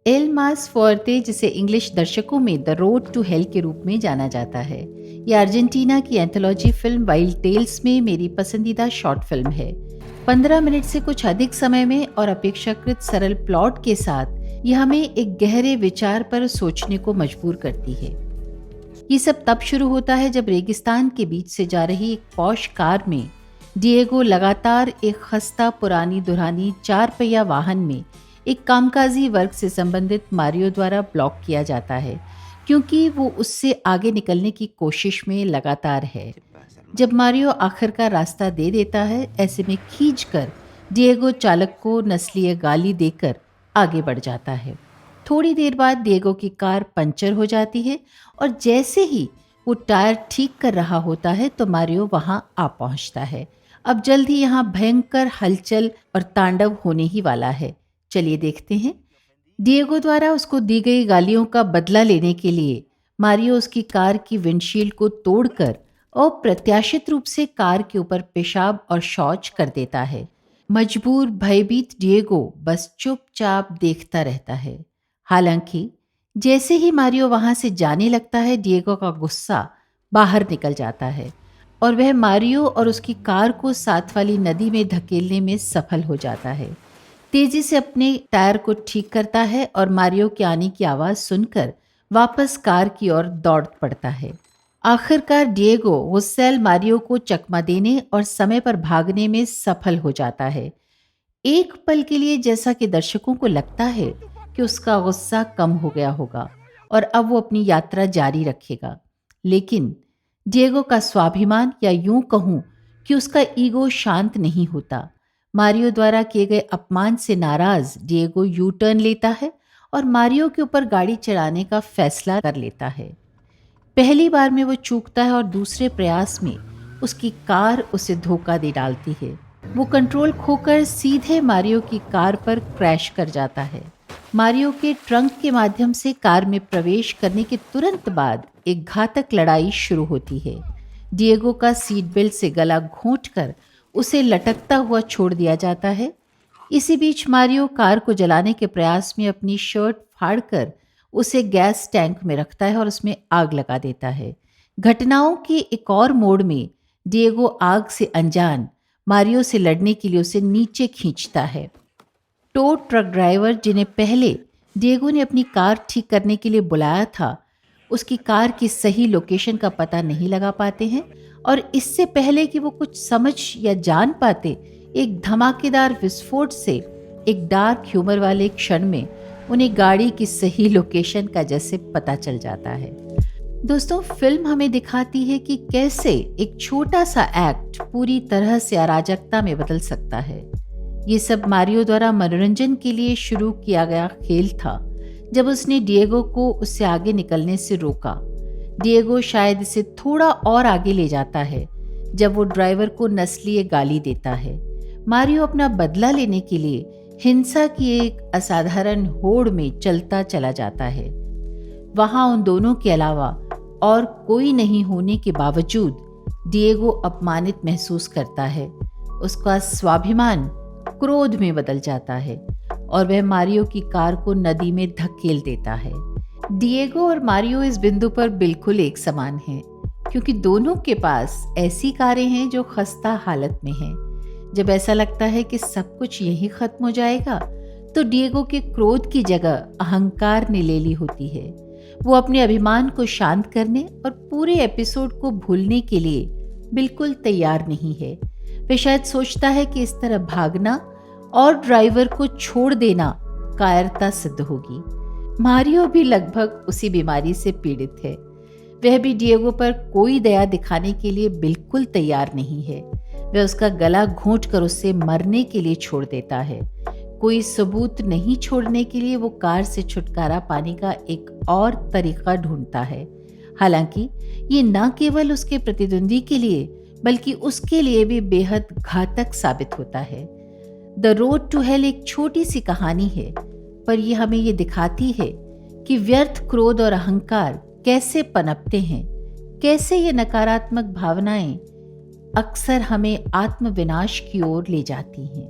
L मास forte, जिसे English दर्शकों में द रोड टू हेल के रूप में जाना जाता है, यह अर्जेंटीना की एंथोलॉजी फिल्म वाइल्ड टेल्स में मेरी पसंदीदा शॉर्ट फिल्म है। 15 मिनट से कुछ अधिक समय में और अपेक्षाकृत सरल प्लॉट के साथ यह हमें एक गहरे विचार पर सोचने को मजबूर करती है। ये सब तब शुरू होता है जब रेगिस्तान के बीच से जा रही एक पॉश कार में डिएगो लगातार एक खस्ता पुरानी दुरानी 4 पहिया वाहन में एक कामकाजी वर्ग से संबंधित मारियो द्वारा ब्लॉक किया जाता है, क्योंकि वो उससे आगे निकलने की कोशिश में लगातार है। जब मारियो आखिरकार रास्ता दे देता है, ऐसे में खींचकर डिएगो चालक को नस्लीय गाली देकर आगे बढ़ जाता है। थोड़ी देर बाद डिएगो की कार पंचर हो जाती है और जैसे ही वो टायर ठीक कर रहा होता है तो मारियो वहां आ पहुंचता है। अब जल्द ही यहाँ भयंकर हलचल और तांडव होने ही वाला है। चलिए देखते हैं। डिएगो द्वारा उसको दी गई गालियों का बदला लेने के लिए मारियो उसकी कार की विंडशील्ड को तोड़कर अप्रत्याशित रूप से कार के ऊपर पेशाब और शौच कर देता है। मजबूर भयभीत डिएगो बस चुपचाप देखता रहता है। हालांकि जैसे ही मारियो वहां से जाने लगता है, डिएगो का गुस्सा बाहर निकल जाता है और वह मारियो और उसकी कार को साथ वाली नदी में धकेलने में सफल हो जाता है। तेजी से अपने टायर को ठीक करता है और मारियो के आने की आवाज़ सुनकर वापस कार की ओर दौड़ पड़ता है। आखिरकार डिएगो गुस्सैल मारियो को चकमा देने और समय पर भागने में सफल हो जाता है। एक पल के लिए जैसा कि दर्शकों को लगता है कि उसका गुस्सा कम हो गया होगा और अब वो अपनी यात्रा जारी रखेगा, लेकिन डिएगो का स्वाभिमान, या यूं कहूं कि उसका ईगो, शांत नहीं होता। मारियो द्वारा किए गए अपमान से नाराज डिएगो यू टर्न लेता है और मारियो के ऊपर गाड़ी चढ़ाने का फैसला कर लेता है। पहली बार में वो चूकता है और दूसरे प्रयास में उसकी कार उसे धोखा दे डालती है। वो कंट्रोल खोकर सीधे मारियो की कार पर क्रैश कर जाता है। मारियो के ट्रंक के माध्यम से कार में प्रवेश करने के तुरंत बाद एक घातक लड़ाई शुरू होती है। डिएगो का सीट बेल्ट से गला घोंटकर उसे लटकता हुआ छोड़ दिया जाता है। इसी बीच मारियो कार को जलाने के प्रयास में अपनी शर्ट फाड़कर उसे गैस टैंक में रखता है और उसमें आग लगा देता है। घटनाओं के एक और मोड़ में डिएगो आग से अनजान मारियो से लड़ने के लिए उसे नीचे खींचता है। टो ट्रक ड्राइवर, जिन्हें पहले डिएगो ने अपनी कार ठीक करने के लिए बुलाया था, उसकी कार की सही लोकेशन का पता नहीं लगा पाते हैं और इससे पहले कि वो कुछ समझ या जान पाते, एक धमाकेदार विस्फोट से एक डार्क ह्यूमर वाले क्षण में उन्हें गाड़ी की सही लोकेशन का जैसे पता चल जाता है। दोस्तों, फिल्म हमें दिखाती है कि कैसे एक छोटा सा एक्ट पूरी तरह से अराजकता में बदल सकता है। ये सब मारियो द्वारा मनोरंजन के लिए शुरू किया गया खेल था। जब उसने डिएगो को उससे आगे निकलने से रोका, डिएगो शायद इसे थोड़ा और आगे ले जाता है जब वो ड्राइवर को नस्लीय गाली देता है। मारियो अपना बदला लेने के लिए हिंसा की एक असाधारण होड़ में चलता चला जाता है। वहां उन दोनों के अलावा और कोई नहीं होने के बावजूद डिएगो अपमानित महसूस करता है। उसका स्वाभिमान क्रोध में बदल जाता है और वह मारियो की कार को नदी में धकेल देता है। डिएगो और मारियो इस बिंदु पर बिल्कुल एक समान हैं, क्योंकि दोनों के पास ऐसी कारें हैं जो खस्ता हालत में हैं। जब ऐसा लगता है कि सब कुछ यहीं खत्म हो जाएगा, तो डिएगो के क्रोध की जगह अहंकार ने ले ली होती है। वो अपने अभिमान को शांत करने और पूरे एपिसोड को भूलने के लिए बिल्कुल तैयार नहीं है। वह शायद सोचता है कि इस तरह भागना और ड्राइवर को छोड़ देना कायरता सिद्ध होगी। मारियो भी लगभग उसी बीमारी से पीड़ित है। वह भी डिएगो पर कोई दया दिखाने के लिए बिल्कुल तैयार नहीं है। वह उसका गला घोंटकर उससे मरने के लिए छोड़ देता है। कोई सबूत नहीं छोड़ने के लिए वो कार से छुटकारा पाने का एक और तरीका ढूंढता है। हालांकि ये न केवल उसके प्रतिद्वंदी के लिए बल्कि उसके लिए भी बेहद घातक साबित होता है। द रोड टू हेल एक छोटी सी कहानी है, पर यह हमें ये दिखाती है कि व्यर्थ क्रोध और अहंकार कैसे पनपते हैं, कैसे ये नकारात्मक भावनाएं अक्सर हमें आत्मविनाश की ओर ले जाती हैं।